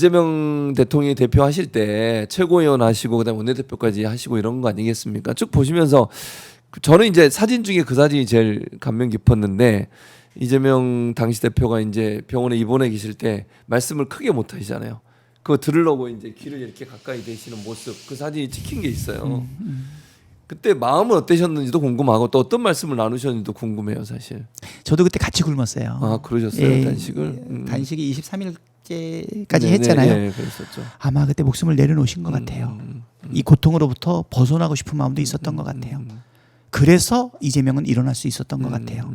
이재명 대통령이 대표하실 때 최고위원 하시고 그다음에 원내대표까지 하시고 이런 거 아니겠습니까? 쭉 보시면서 저는 이제 사진 중에 그 사진이 제일 감명 깊었는데 이재명 당시 대표가 이제 병원에 입원해 계실 때 말씀을 크게 못 하시잖아요. 그거 들으려고 이제 귀를 이렇게 가까이 대시는 모습 그 사진이 찍힌 게 있어요. 그때 마음은 어떠셨는지도 궁금하고 또 어떤 말씀을 나누셨는지도 궁금해요, 사실. 저도 그때 같이 굶었어요. 아, 그러셨어요? 예, 단식을? 단식이 23일째까지 했잖아요. 네, 그랬었죠. 아마 그때 목숨을 내려놓으신 것 같아요. 이 고통으로부터 벗어나고 싶은 마음도 있었던 것 같아요. 그래서 이재명은 일어날 수 있었던 것 같아요.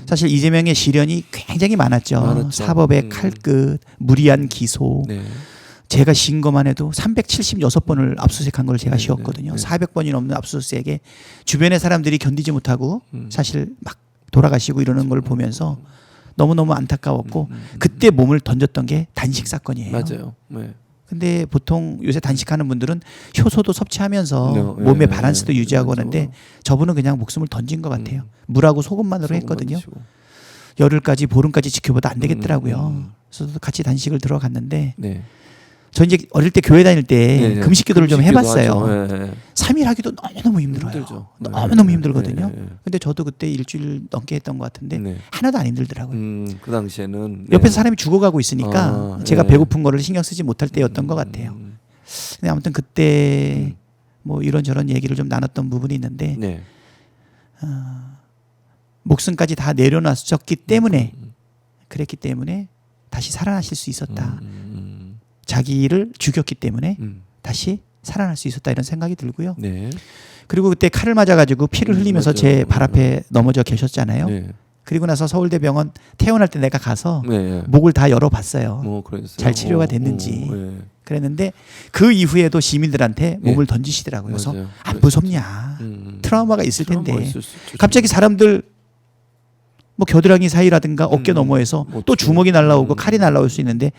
사실 이재명의 시련이 굉장히 많았죠. 사법의 칼끝, 무리한 기소. 네. 제가 신 것만 해도 376번을 압수수색한 걸 제가 씌웠거든요. 400번이 넘는 압수수색에 주변의 사람들이 견디지 못하고 사실 막 돌아가시고 이러는 걸 보면서 너무너무 안타까웠고 그때 몸을 던졌던 게 단식 사건이에요. 맞아요. 네. 근데 보통 요새 단식하는 분들은 효소도 섭취하면서 네, 몸의 네, 밸런스도 네, 유지하고 맞아. 하는데 저분은 그냥 목숨을 던진 것 같아요. 물하고 소금만으로 했거든요. 드시고. 열흘까지 보름까지 지켜보다 안 되겠더라고요. 그래서 같이 단식을 들어갔는데 네. 저 이제 어릴 때 교회 다닐 때 금식 기도를 좀 해봤어요. 네. 3일 하기도 너무너무 힘들어요. 힘들죠. 네. 너무너무 힘들거든요. 네. 근데 저도 그때 일주일 넘게 했던 것 같은데 네. 하나도 안 힘들더라고요. 그 당시에는 옆에서 사람이 죽어가고 있으니까 제가 네. 배고픈 거를 신경 쓰지 못할 때였던 것 같아요. 근데 아무튼 그때 뭐 이런저런 얘기를 좀 나눴던 부분이 있는데 네. 목숨까지 다 내려놨었기 때문에 그랬기 때문에 다시 살아나실 수 있었다. 자기를 죽였기 때문에 다시 살아날 수 있었다 이런 생각이 들고요. 네. 그리고 그때 칼을 맞아가지고 피를 흘리면서 맞아요. 제 발 앞에 넘어져 계셨잖아요. 네. 그리고 나서 서울대병원 퇴원할 때 내가 가서 네. 목을 다 열어봤어요. 뭐 그랬어요. 잘 치료가 됐는지. 네. 그랬는데 그 이후에도 시민들한테 네. 몸을 던지시더라고요. 그래서 맞아요. 안 무섭냐. 트라우마가 있을 텐데. 있을 수 있죠. 갑자기 사람들 뭐 겨드랑이 사이라든가 어깨 너머에서 뭐 또 주먹이 날라오고 칼이 날라올 수 있는데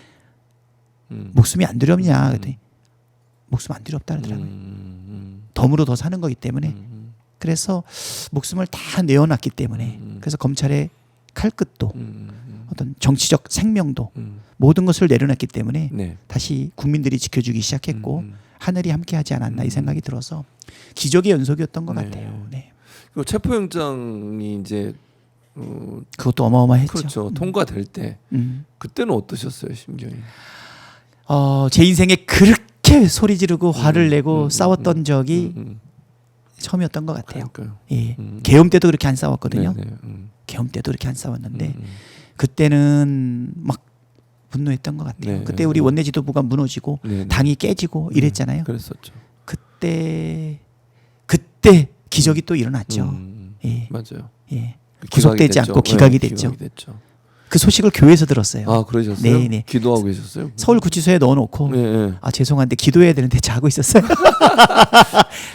목숨이 안 두렵냐. 그랬더니 목숨 안 두렵다 그러더라고요. 덤으로 더 사는 거기 때문에. 그래서 목숨을 다 내어놨기 때문에 그래서 검찰의 칼끝도 어떤 정치적 생명도 모든 것을 내려놨기 때문에 네. 다시 국민들이 지켜주기 시작했고 하늘이 함께하지 않았나 이 생각이 들어서 기적의 연속이었던 것 네. 같아요. 네. 그리고 체포영장이 이제 그것도 어마어마했죠. 그렇죠. 통과될 때 그때는 어떠셨어요, 심경이? 제 인생에 그렇게 소리 지르고 화를 내고 싸웠던 적이 처음이었던 것 같아요. 그러니까요. 예. 계엄 때도 그렇게 안 싸웠거든요. 네, 네. 계엄 때도 그렇게 안 싸웠는데 그때는 막 분노했던 것 같아요. 네, 그때 네, 우리 네. 원내 지도부가 무너지고 네, 네. 당이 깨지고 이랬잖아요. 그랬었죠. 그때 기적이 또 일어났죠. 예. 맞아요. 예. 기각이 구속되지 됐죠. 않고 기각이 네, 됐죠. 기각이 됐죠. 그 소식을 교회에서 들었어요. 아, 그러셨어요? 네, 네. 기도하고 계셨어요? 서울구치소에 넣어놓고 네, 네. 아 죄송한데 기도해야 되는데 자고 있었어요.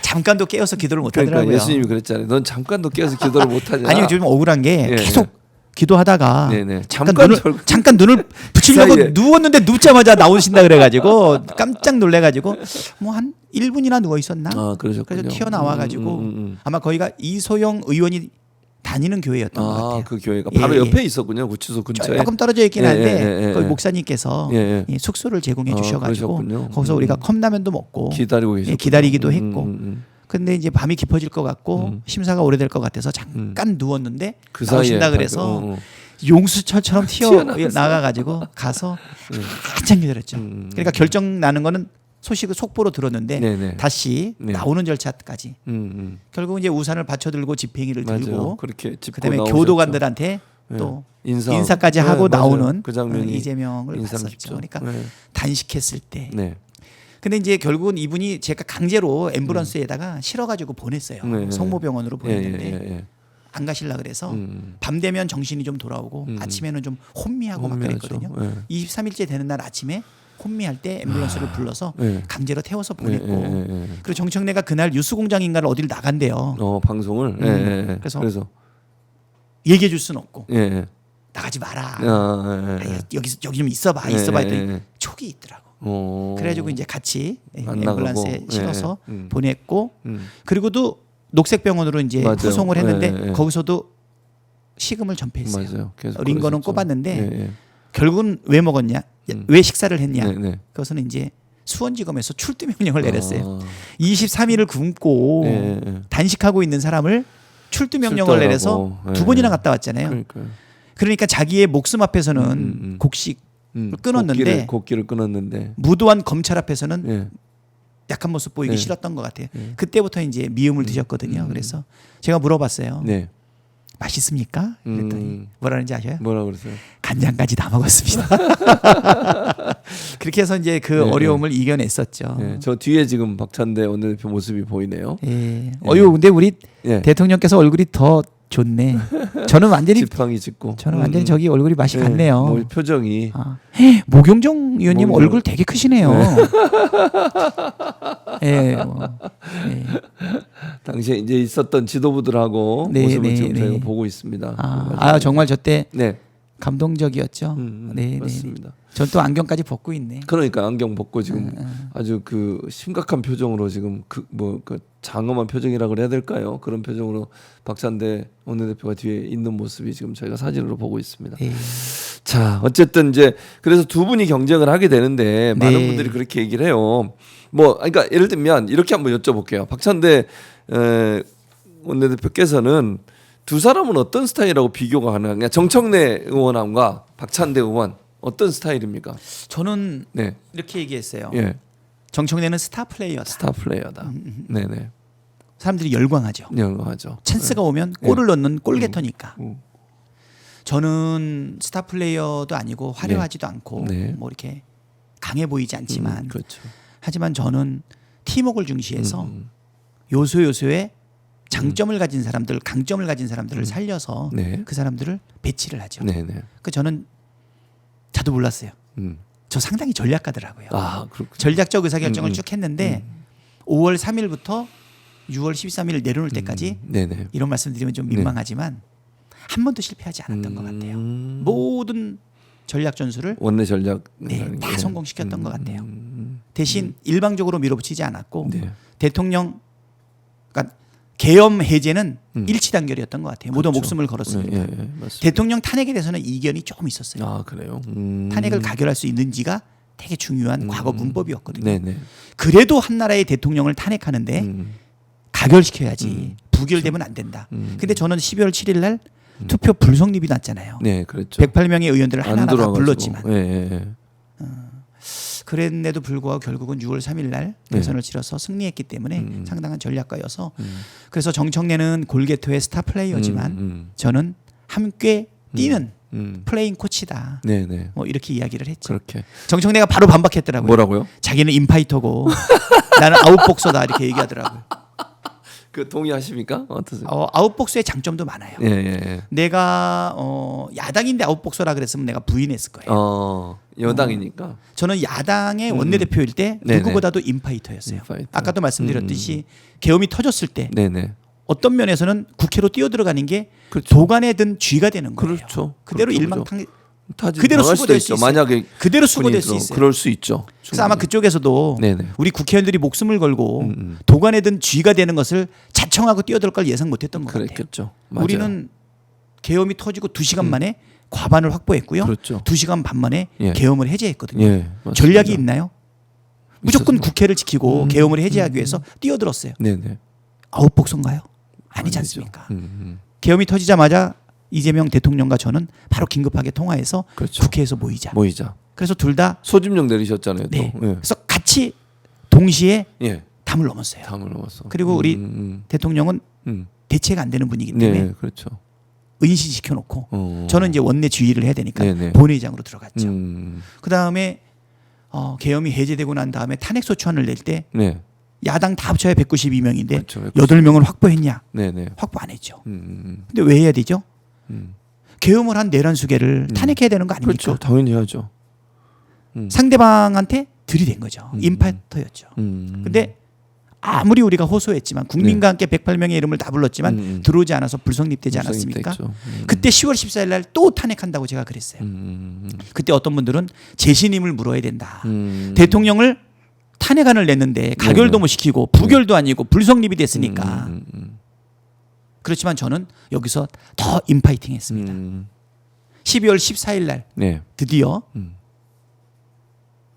잠깐도 깨어서 기도를 못 그러니까 하더라고요. 예수님이 그랬잖아요. 넌 잠깐도 깨어서 기도를 못 하냐? 아니 좀 억울한 게 예, 계속 기도하다가 네, 네. 잠깐 눈을 붙이려고 사이에. 누웠는데 눕자마자 나오신다 그래가지고 깜짝 놀래가지고 뭐 한 1분이나 누워 있었나? 아, 그러셨군요. 그래서 튀어나와가지고 아마 거기가 이소영 의원이 다니는 교회였던 것 같아요. 그 교회가 예, 바로 예. 옆에 있었군요. 구치소 근처에. 조금 떨어져 있긴 예, 한데 예, 예, 거기 예. 목사님께서 예, 예. 숙소를 제공해 주셔가지고 그러셨군요. 거기서 우리가 컵라면도 먹고 기다리고 계셨. 기다리기도 했고 근데 이제 밤이 깊어질 것 같고 심사가 오래될 것 같아서 잠깐 누웠는데 그 사이에 나오신다 그래서 어. 용수철처럼 튀어나왔어. 나가가지고 가서 한참 기다렸죠. 그러니까 결정 나는 거는 소식을 속보로 들었는데 네네. 다시 네. 나오는 절차까지 결국 이제 우산을 받쳐들고 집행이를 맞아요. 들고 그렇게 짚고 그다음에 나오셨죠. 교도관들한테 네. 또 인사. 인사까지 네, 하고 맞아요. 나오는 그 장면이 이재명을 인상 봤었죠. 깊죠. 그러니까 네. 단식했을 때. 네. 근데 이제 결국은 이분이 제가 강제로 앰뷸런스에다가 실어가지고 보냈어요. 네. 성모병원으로 보냈는데 예. 안 가실라 그래서 밤 되면 정신이 좀 돌아오고 아침에는 좀 혼미하고 막 혼미하죠. 그랬거든요. 네. 23일째 되는 날 아침에 혼미할 때 앰뷸런스를 불러서 네. 강제로 태워서 보냈고 예. 그리고 정청래가 그날 뉴스공장인가를 어디를 나간대요. 방송을. 예. 그래서 얘기해 줄 수는 없고 예. 나가지 마라. 여기 좀 있어봐 했더니 촉이 있더라고. 그래가지고 이제 같이 안 나가고. 앰뷸런스에 실어서 예. 보냈고 그리고도 녹색병원으로 이제 맞아요. 후송을 했는데 예. 거기서도 식음을 전폐했어요. 맞아요. 계속 링거는 그러셨죠. 꼽았는데 예. 결국은 왜 먹었냐? 왜 식사를 했냐? 네, 네. 그것은 이제 수원지검에서 출두 명령을 내렸어요. 아. 23일을 굶고 네, 네. 단식하고 있는 사람을 출두 명령을 출두하라고. 내려서 네. 두 번이나 갔다 왔잖아요. 그러니까요. 그러니까 자기의 목숨 앞에서는 곡식 끊었는데 곡기를 끊었는데 무도한 검찰 앞에서는 예. 약한 모습 보이기 네. 싫었던 것 같아요. 그때부터 이제 미움을 드셨거든요. 그래서 제가 물어봤어요. 네. 맛있습니까? 그랬더니 뭐라는지 아셔요? 뭐라 그러세요? 간장까지 다 먹었습니다. 그렇게 해서 이제 그 네, 어려움을 이겨냈었죠. 네. 저 뒤에 지금 박찬대 원내대표 모습이 보이네요. 예. 어유 근데 우리 예. 대통령께서 얼굴이 더 좋네. 저는 완전히 지팡이 짚고. 저기 얼굴이 맛이 갔네요. 뭐 표정이 아, 모경정 의원님 얼굴 되게 크시네요. 예, 예. 당시에 이제 있었던 지도부들하고 네, 모습을 네, 지금 네. 저희가 보고 있습니다. 정말 저때 네. 감동적이었죠. 네, 맞습니다. 전 또 안경까지 벗고 있네. 그러니까 안경 벗고 지금 아주 그 심각한 표정으로 지금 그 장엄한 표정이라 그래야 될까요? 그런 표정으로 박찬대 원내대표가 뒤에 있는 모습이 지금 저희가 사진으로 보고 있습니다. 예. 자, 어쨌든 이제 그래서 두 분이 경쟁을 하게 되는데 많은 네. 분들이 그렇게 얘기를 해요. 뭐 그러니까 예를 들면 이렇게 한번 여쭤볼게요. 박찬대 원내대표께서는 두 사람은 어떤 스타일이라고 비교가 가능한가? 정청래 의원과 박찬대 의원 어떤 스타일입니까? 저는 네, 이렇게 얘기했어요. 예, 정청래는 스타 플레이어다. 스타 플레이어다. 네네, 사람들이 열광하죠. 영광하죠. 찬스가 오면 골을 넣는 골게터니까. 음. 저는 스타 플레이어도 아니고 화려하지도 않고 네. 뭐 이렇게 강해 보이지 않지만 그렇죠. 하지만 저는 팀워크를 중시해서 요소요소에 장점을 가진 사람들, 강점을 가진 사람들을 살려서 네. 그 사람들을 배치를 하죠. 네네. 그 저는 저도 몰랐어요. 저 상당히 전략가더라고요. 아, 그렇군요. 전략적 의사결정을 쭉 했는데 5월 3일부터 6월 13일 내려놓을 때까지 네네. 이런 말씀드리면 좀 민망하지만 한 번도 실패하지 않았던 것 같아요. 모든 전략 전술을 원내 전략 다 성공시켰던 것 같아요. 대신 일방적으로 밀어붙이지 않았고 네. 대통령 그러니까 계엄 해제는 일치단결이었던 것 같아요. 모두 목숨을 걸었습니다. 예, 맞습니다. 대통령 탄핵에 대해서는 이견이 조금 있었어요. 아, 그래요. 탄핵을 가결할 수 있는지가 되게 중요한 과거 문법이었거든요. 네네. 그래도 한 나라의 대통령을 탄핵하는데 가결시켜야지 부결되면 안 된다. 근데 저는 12월 7일 날 투표 불성립이 났잖아요. 네, 그랬죠. 108명의 의원들을 안 하나하나 다 들어와가지고. 불렀지만 예, 예. 그랬는데도 불구하고 결국은 6월 3일 날 대선을 치러서 승리했기 때문에 상당한 전략가여서 그래서 정청래는 골게토의 스타 플레이어지만 저는 함께 뛰는 플레잉 코치다. 네네. 뭐 이렇게 이야기를 했죠. 그렇게. 정청래가 바로 반박했더라고요. 뭐라고요? 자기는 인파이터고 나는 아웃복서다 이렇게 얘기하더라고요. 그 동의하십니까? 어떠세요? 아웃복서의 장점도 많아요. 예, 예. 내가 야당인데 아웃복서라 그랬으면 내가 부인했을 거예요. 여당이니까. 저는 야당의 원내대표일 때 네네. 누구보다도 인파이터였어요. 인파이터. 아까도 말씀드렸듯이 계엄이 터졌을 때 네네. 어떤 면에서는 국회로 뛰어들어가는 게 그렇죠. 도관에 든 쥐가 되는 거예요. 그렇죠. 그대로 그렇죠, 일망탕 당할 그대로 수도 수고될 수 있죠. 있어요. 만약에 그대로 수고될 수 군인으로. 있어요. 그럴 수 있죠. 그래서 아마 그쪽에서도 네네. 우리 국회의원들이 목숨을 걸고 도관에 든 쥐가 되는 것을 자청하고 뛰어들 걸 예상 못했던 것 같아요. 그랬겠죠. 맞아요. 우리는 계엄이 터지고 2시간 만에 과반을 확보했고요. 그렇죠. 2시간 반 만에 예. 계엄을 해제했거든요. 예, 맞습니다. 전략이 있나요? 무조건 있었습니다. 국회를 지키고 계엄을 해제하기 위해서 뛰어들었어요. 네네. 아웃복서인가요? 아니지 아니죠. 않습니까? 계엄이 계엄이 터지자마자 이재명 대통령과 저는 바로 긴급하게 통화해서 그렇죠. 국회에서 모이자. 모이자. 그래서 둘 다 소집령 내리셨잖아요. 또. 네. 예. 그래서 같이 동시에 예. 담을 넘었어요. 담을 넘었어. 그리고 우리 대통령은 대체가 안 되는 분이기 때문에 네, 그렇죠. 은신시켜 놓고 어. 저는 이제 원내 주의를 해야 되니까 네네. 본회의장으로 들어갔죠. 음. 그 다음에 계엄이 해제되고 난 다음에 탄핵 소추안을 낼 때 네. 야당 다 합쳐야 192명인데 그렇죠. 8명을 확보했냐? 네네. 확보 안 했죠. 음. 근데 왜 해야 되죠? 음. 계엄을 한 내란수계를 탄핵해야 되는 거 아닙니까? 그렇죠. 당연히 해야죠. 상대방한테 들이댄 거죠. 인파이터였죠. 근데 아무리 우리가 호소했지만 국민과 함께 108명의 이름을 다 불렀지만 들어오지 않아서 불성립되지 않았습니까? 그때 10월 14일 날 또 탄핵한다고 제가 그랬어요. 그때 어떤 분들은 재신임을 물어야 된다. 대통령을 탄핵안을 냈는데 가결도 네네. 못 시키고 부결도 아니고 불성립이 됐으니까. 그렇지만 저는 여기서 더 인파이팅 했습니다. 12월 14일 날 네. 드디어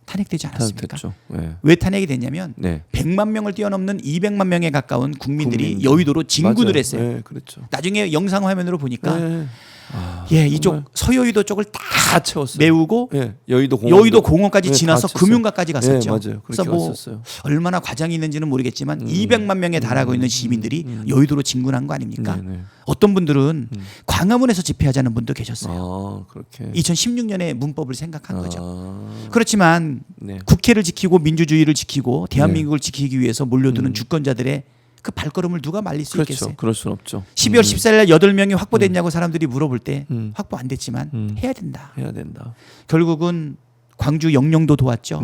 탄핵되지 않았습니까? 됐죠. 네. 왜 탄핵이 됐냐면 네. 100만 명을 뛰어넘는 200만 명에 가까운 국민들이 국민들. 여의도로 진군을 맞아요. 했어요. 네, 그렇죠. 나중에 영상 화면으로 보니까 네. 예, 이쪽 정말 서여의도 쪽을 다 다 채웠어요. 메우고 네. 여의도 공원. 여의도 공원까지 네, 지나서 다 채웠어요. 금융가까지 갔었죠. 네, 맞아요. 그래서 그렇게 뭐 왔었어요. 얼마나 과장이 있는지는 모르겠지만 200만 명에 달하고 있는 시민들이 여의도로 진군한 거 아닙니까? 네, 네. 어떤 분들은 광화문에서 집회하자는 분도 계셨어요. 아, 그렇게. 2016년에 문법을 생각한 거죠. 아, 그렇지만 네. 국회를 지키고 민주주의를 지키고 대한민국을 지키기 위해서 몰려드는 주권자들의 그 발걸음을 누가 말릴 수 그렇죠. 있겠어요? 그럴 수는 없죠. 12월 14일 날 8명이 확보됐냐고 사람들이 물어볼 때 확보 안 됐지만 해야 된다. 해야 된다. 결국은 광주 영령도 도왔죠.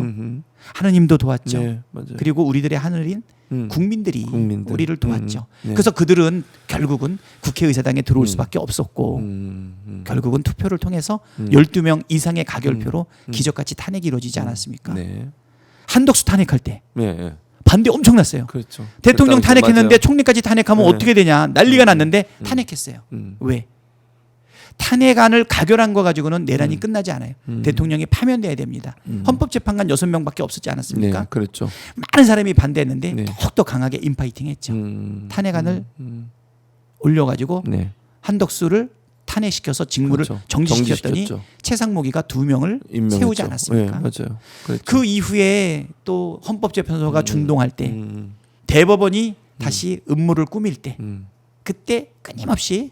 하느님도 도왔죠. 네, 맞아요. 그리고 우리들의 하늘인 국민들이 국민들. 우리를 도왔죠. 네. 그래서 그들은 결국은 국회의사당에 들어올 수밖에 없었고 결국은 투표를 통해서 12명 이상의 가결표로 기적같이 탄핵이 이루어지지 않았습니까? 네. 한덕수 탄핵할 때 네, 네. 반대 엄청 났어요. 그렇죠. 대통령 그 탄핵했는데 맞아요. 총리까지 탄핵하면 네. 어떻게 되냐 난리가 났는데 탄핵했어요. 왜? 탄핵안을 가결한 거 가지고는 내란이 끝나지 않아요. 대통령이 파면돼야 됩니다. 헌법재판관 6명밖에 없었지 않았습니까? 네, 그렇죠. 많은 사람이 반대했는데 네. 더욱더 강하게 인파이팅했죠. 탄핵안을 올려가지고 네. 한덕수를 탄핵시켜서 직무를 그렇죠. 정지시켰더니 정지시켰죠. 최상목이가 2명을 임명했죠. 세우지 않았습니까? 네, 맞아요. 그랬죠. 그 이후에 또 헌법재판소가 준동할 때 대법원이 다시 음모를 꾸밀 때 그때 끊임없이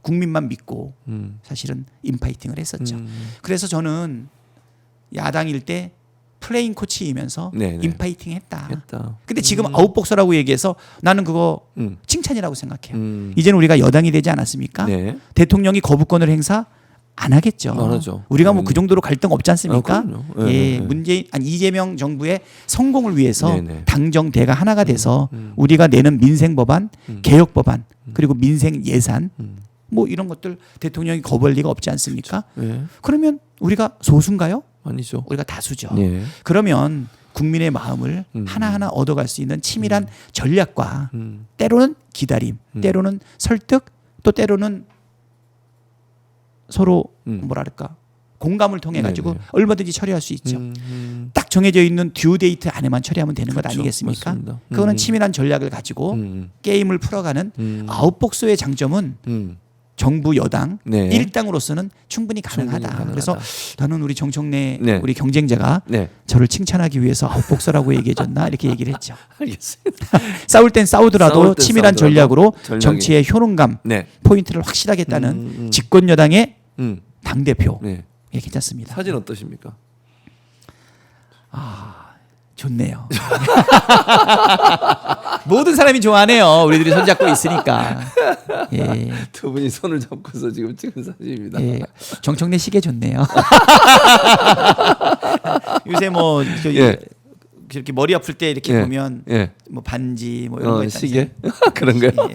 국민만 믿고 사실은 인파이팅을 했었죠. 그래서 저는 야당일 때 플레인 코치이면서 네네. 인파이팅 했다. 했다. 근데 지금 아웃복서라고 얘기해서 나는 그거 칭찬이라고 생각해요. 이제는 우리가 여당이 되지 않았습니까? 네. 대통령이 거부권을 행사 안 하겠죠. 안 하죠. 우리가 뭐 그 정도로 갈등 없지 않습니까? 아, 그럼요. 네, 예, 네. 문재인 이재명 정부의 성공을 위해서 네, 네. 당정대가 하나가 돼서 우리가 내는 민생 법안, 개혁 법안, 그리고 민생 예산 뭐 이런 것들 대통령이 거부할 리가 없지 않습니까? 네. 그러면 우리가 소수인가요? 아니죠. 우리가 다수죠. 네. 그러면 국민의 마음을 하나하나 얻어갈 수 있는 치밀한 전략과 때로는 기다림, 때로는 설득, 또 때로는 서로 뭐랄까 공감을 통해 가지고 네네. 얼마든지 처리할 수 있죠. 딱 정해져 있는 듀 데이트 안에만 처리하면 되는 것 그렇죠. 아니겠습니까? 맞습니다. 그거는 치밀한 전략을 가지고 게임을 풀어가는 아웃복수의 장점은 정부 여당 네. 일당으로서는 충분히 충분히 가능하다. 가능하다. 그래서 나는 우리 정청래 네. 우리 경쟁자가 네. 저를 칭찬하기 위해서 아웃복서라고 얘기해줬나 이렇게 얘기를 했죠. 알겠습니다. 싸울 땐 싸우더라도 싸울 땐 치밀한 싸우더라도 전략으로 정치의 효능감 네. 포인트를 확실하게 따는 집권 여당의 당 대표. 네. 예, 괜찮습니다. 사진 어떠십니까? 좋네요. 모든 사람이 좋아하네요. 우리들이 손잡고 있으니까. 예. 두 분이 손을 잡고서 지금 찍은 사진입니다. 예. 정청래 시계 좋네요. 요새 뭐 예. 이렇게 머리 아플 때 이렇게 예. 보면 예. 뭐 반지 뭐 이런 거 있잖아요. 시계 그런가요? 예.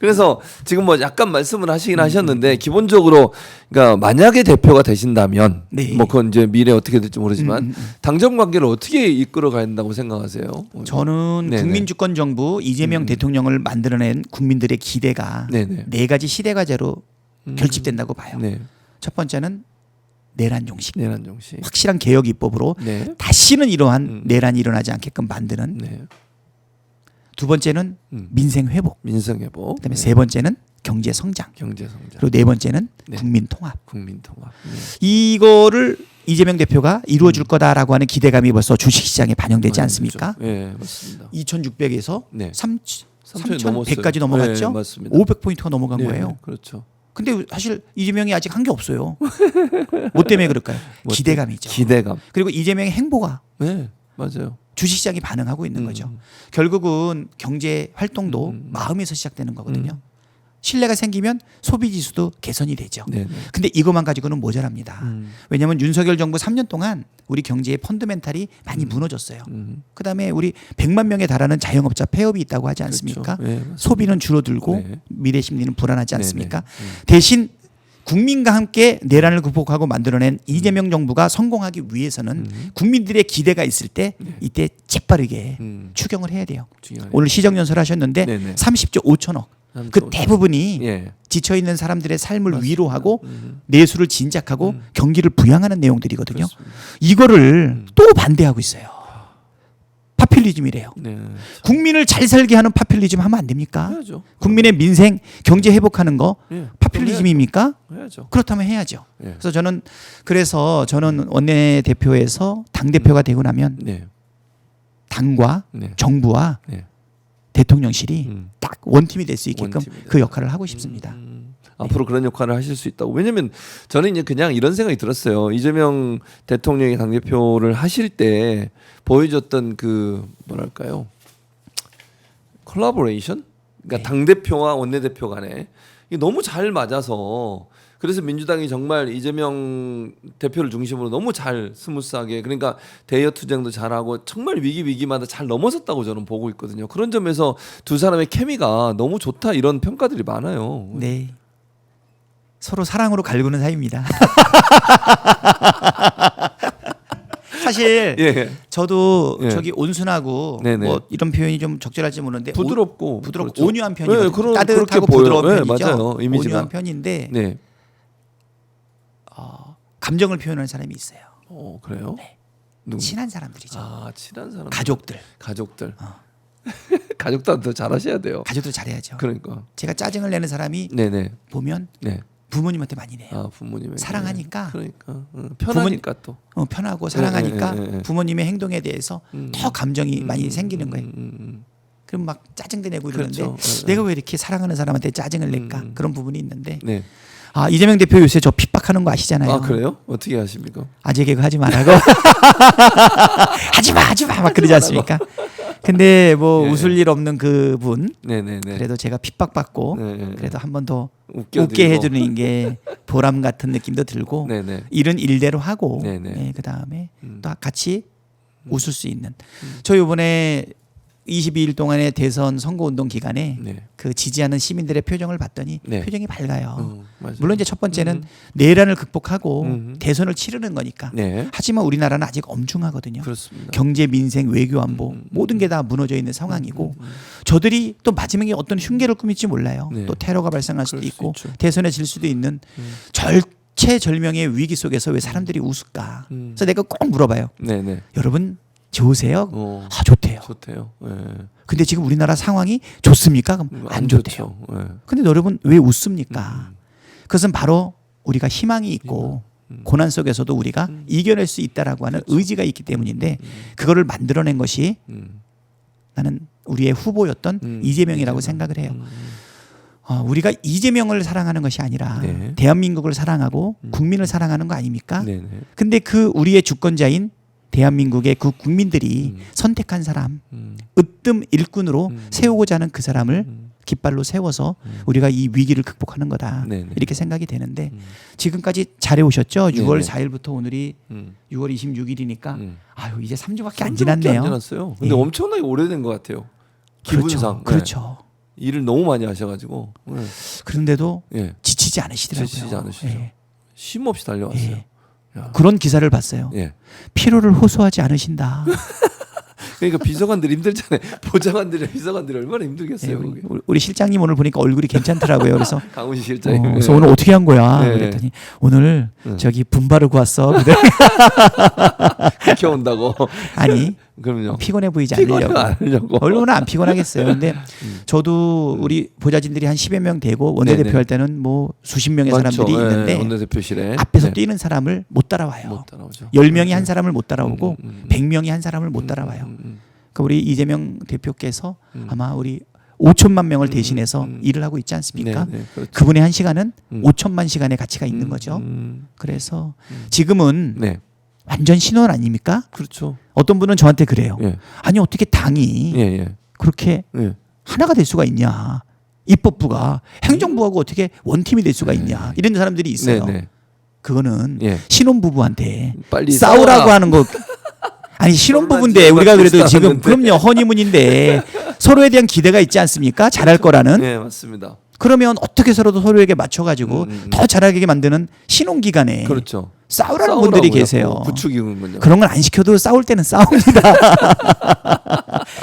그래서 지금 뭐 약간 말씀을 하시긴 하셨는데 기본적으로 그러니까 만약에 대표가 되신다면 네. 뭐 그건 이제 미래 어떻게 될지 모르지만 당정 관계를 어떻게 이끌어 가야 된다고 생각하세요? 저는 네네. 국민주권 정부 이재명 대통령을 만들어낸 국민들의 기대가 네네. 네 가지 시대 과제로 결집된다고 봐요. 네. 첫 번째는 내란 종식. 내란 정신. 확실한 개혁 입법으로 네. 다시는 이러한 내란이 일어나지 않게끔 만드는. 네. 두 번째는 민생 회복. 민생 회복. 그다음에 네. 세 번째는 경제 성장. 경제 성장. 그리고 네 번째는 네. 국민 통합. 국민 통합. 네. 이거를 이재명 대표가 이루어 줄 거다라고 하는 기대감이 벌써 주식 시장에 반영되지 않습니까? 네, 맞습니다. 2,600에서 네. 3,100까지 넘어갔죠. 네, 맞습니다. 500포인트가 넘어간 네, 거예요. 그렇죠. 근데 사실 이재명이 아직 한 게 없어요. 뭐 때문에 그럴까요? 기대감이죠. 기대감. 그리고 이재명의 행보가 네, 맞아요. 주식시장이 반응하고 있는 거죠. 결국은 경제 활동도 마음에서 시작되는 거거든요. 신뢰가 생기면 소비 지수도 개선이 되죠. 네, 네. 근데 이것만 가지고는 모자랍니다. 왜냐하면 윤석열 정부 3년 동안 우리 경제의 펀드멘탈이 많이 무너졌어요. 그다음에 우리 100만 명에 달하는 자영업자 폐업이 있다고 하지 않습니까? 그렇죠. 네, 맞습니다. 소비는 줄어들고 네. 미래 심리는 불안하지 네, 않습니까? 대신 국민과 함께 내란을 극복하고 만들어낸 이재명 정부가 성공하기 위해서는 국민들의 기대가 있을 때 이때 재빠르게 추경을 해야 돼요. 중요하네요. 오늘 시정연설 하셨는데 네네. 30조 5천억 그 대부분이 예. 지쳐 있는 사람들의 삶을 맞습니다. 위로하고 내수를 진작하고 경기를 부양하는 내용들이거든요. 그렇습니다. 이거를 또 반대하고 있어요. 파퓰리즘이래요. 네. 국민을 잘 살게 하는 파퓰리즘 하면 안 됩니까? 해야죠. 국민의 민생, 경제 회복하는 거 예. 파퓰리즘입니까? 해야죠. 그렇다면 해야죠. 예. 그래서 저는 원내대표에서 당대표가 되고 나면 네. 당과 네. 정부와 네. 대통령실이 딱 원팀이 될 수 있게끔 원팀이 그 역할을 하고 싶습니다. 앞으로 그런 역할을 하실 수 있다고. 왜냐면 저는 이제 그냥 이런 생각이 들었어요. 이재명 대통령이 당대표를 하실 때 보여줬던 그 뭐랄까요? 콜라보레이션? 그러니까 당대표와 원내대표 간에 이게 너무 잘 맞아서 그래서 민주당이 정말 이재명 대표를 중심으로 너무 잘 스무스하게 그러니까 대여 투쟁도 잘하고 정말 위기마다 잘 넘어섰다고 저는 보고 있거든요. 그런 점에서 두 사람의 케미가 너무 좋다 이런 평가들이 많아요. 네. 서로 사랑으로 갈구는 사이입니다. 사실 예. 저도 예. 저기 온순하고 네네. 뭐 이런 표현이 좀 적절할지 모르는데 부드럽고 부드럽고 온유한 편이거든요. 네, 그렇게 따뜻하고 보여요. 부드러운 네, 편이죠. 맞아요. 이미지가. 온유한 편인데 네. 감정을 표현하는 사람이 있어요. 그래요? 네. 누구? 친한 사람들이죠. 아, 친한 사람. 가족들. 가족들한테 더 잘하셔야 돼요. 가족들 잘해야죠. 그러니까. 제가 짜증을 내는 사람이 네네. 보면 네. 부모님한테 많이 내요. 아, 부모님의 사랑하니까. 그러니까 편하니까 또. 편하고 사랑하니까 네. 부모님의 행동에 대해서 더 감정이 많이 생기는 거예요. 그럼 막 짜증도 내고 이러는데 그렇죠. 내가 왜 이렇게 사랑하는 사람한테 짜증을 낼까 그런 부분이 있는데 네. 이재명 대표 요새 저 핍박하는 거 아시잖아요. 아, 그래요? 어떻게 하십니까? 아재 개그 하지 말라고 하지마 막 그러지 않습니까? 근데 뭐 예. 웃을 일 없는 그분 네네네. 그래도 제가 핍박받고 네. 그래도 한 번 더 웃겨드리고. 웃게 해주는 게 보람 같은 느낌도 들고 네네. 일은 일대로 하고 네네. 그 다음에 또 같이 웃을 수 있는 저 이번에 22일 동안의 대선 선거운동 기간에 네. 그 지지하는 시민들의 표정을 봤더니 네. 표정이 밝아요. 맞아요. 물론 이제 첫 번째는 내란을 극복하고 음. 대선을 치르는 거니까. 네. 하지만 우리나라는 아직 엄중하거든요. 그렇습니다. 경제, 민생, 외교, 안보 모든 게 다 무너져 있는 상황이고 저들이 또 마지막에 어떤 흉계를 꾸밀지 몰라요. 네. 또 테러가 발생할 수도 그럴 수 있고 있죠. 대선에 질 수도 있는 절체절명의 위기 속에서 왜 사람들이 웃을까? 그래서 내가 꼭 물어봐요. 네네. 여러분 좋으세요? 좋대요. 좋대요. 예. 근데 지금 우리나라 상황이 좋습니까? 그럼 안 좋대요. 좋죠. 예. 근데 여러분 왜 웃습니까? 그것은 바로 우리가 희망이 있고 고난 속에서도 우리가 이겨낼 수 있다라고 하는 의지가 있기 때문인데 그거를 만들어낸 것이 나는 우리의 후보였던 이재명이라고 생각을 해요. 우리가 이재명을 사랑하는 것이 아니라 네. 대한민국을 사랑하고 국민을 사랑하는 거 아닙니까? 네네. 근데 그 우리의 주권자인 대한민국의 그 국민들이 선택한 사람 으뜸 일꾼으로 세우고자 하는 그 사람을 깃발로 세워서 우리가 이 위기를 극복하는 거다. 네네. 이렇게 생각이 되는데 지금까지 잘해 오셨죠? 6월 네네. 4일부터 오늘이 6월 26일이니까 아유 이제 3주밖에 안 3주밖에 지났네요. 안 지났어요. 근데 예. 엄청나게 오래된 것 같아요. 기분상. 그렇죠. 네. 일을 너무 많이 하셔가지고. 네. 그런데도 예. 지치지 않으시더라고요. 지치지 않으시죠. 예. 쉼 없이 달려왔어요. 예. 그런 기사를 봤어요. 예. 피로를 호소하지 않으신다. 그러니까 비서관들 힘들잖아요. 보좌관들이 비서관들이 얼마나 힘들겠어요. 예, 그게. 우리 실장님 오늘 보니까 얼굴이 괜찮더라고요. 그래서 강훈 실장님. 그래서 오늘 어떻게 한 거야? 네. 그랬더니 오늘 저기 분발을 구웠어. 그렇게 온다고. 아니 그럼요. 피곤해 보이지 피곤해 않으려고. 않으려고. 얼마나 안 피곤하겠어요. 근데 저도 우리 보좌진들이 한 10여 명 되고 원내대표 네네. 할 때는 뭐 수십 명의 맞죠. 사람들이 예, 있는데 원내대표실에 앞에서 네. 뛰는 사람을 못 따라와요. 못 따라오죠. 10명이 한 사람을 못 따라오고 100명이 한 사람을 못 음, 따라와요. 그러니까 우리 이재명 대표께서 아마 우리 5천만 명을 대신해서 일을 하고 있지 않습니까? 네, 네, 그렇죠. 그분의 한 시간은 5천만 시간의 가치가 있는 거죠. 그래서 지금은 네, 완전 신원 아닙니까? 그렇죠. 어떤 분은 저한테 그래요. 예, 아니 어떻게 당이 예, 예, 그렇게 예. 하나가 될 수가 있냐? 입법부가 행정부하고 어떻게 원팀이 될 수가 있냐? 이런 사람들이 있어요. 네, 네. 그거는 예. 신혼부부한테 빨리 싸우라고 싸워라. 하는 거. 아니 신혼부부인데 얼마 우리가 그래도 비슷하는데. 지금 그럼요 허니문인데 서로에 대한 기대가 있지 않습니까? 잘할 거라는. 네, 맞습니다. 그러면 어떻게 서로에게 맞춰가지고 더 잘하게 만드는 신혼 기간에 그렇죠. 싸우라는 싸우라고 분들이 자꾸 계세요. 부추기는군요. 그런 건 안 시켜도 싸울 때는 싸웁니다.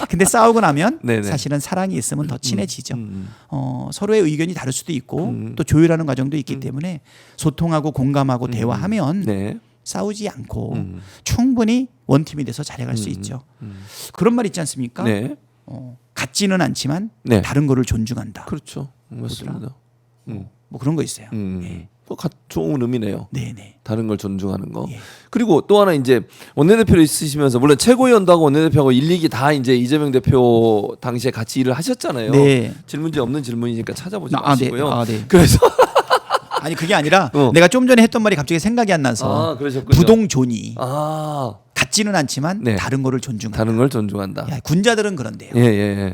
근데 싸우고 나면 네네. 사실은 사랑이 있으면 더 친해지죠. 서로의 의견이 다를 수도 있고 또 조율하는 과정도 있기 때문에 소통하고 공감하고 대화하면 네. 싸우지 않고 충분히 원팀이 돼서 잘해갈 수 있죠. 그런 말 있지 않습니까? 네. 같지는 않지만 네. 다른 거를 존중한다. 그렇죠. 맞습니다. 뭐 그런 거 있어요. 예. 좋은 의미네요. 네네. 다른 걸 존중하는 거. 예. 그리고 또 하나 이제 원내대표를 있으시면서 물론 최고위원도 하고 원내대표하고 1, 2기 다 이제 이재명 대표 당시에 같이 일을 하셨잖아요. 네. 질문지 없는 질문이니까 찾아보지 네. 마시고요. 네. 그래서 아니 그게 아니라 어. 내가 좀 전에 했던 말이 갑자기 생각이 안 나서 그러셨군요. 부동존이 아, 같지는 않지만 네. 다른 거를 존중한다. 다른 걸 존중한다. 야, 군자들은 그런데요. 예, 예, 예.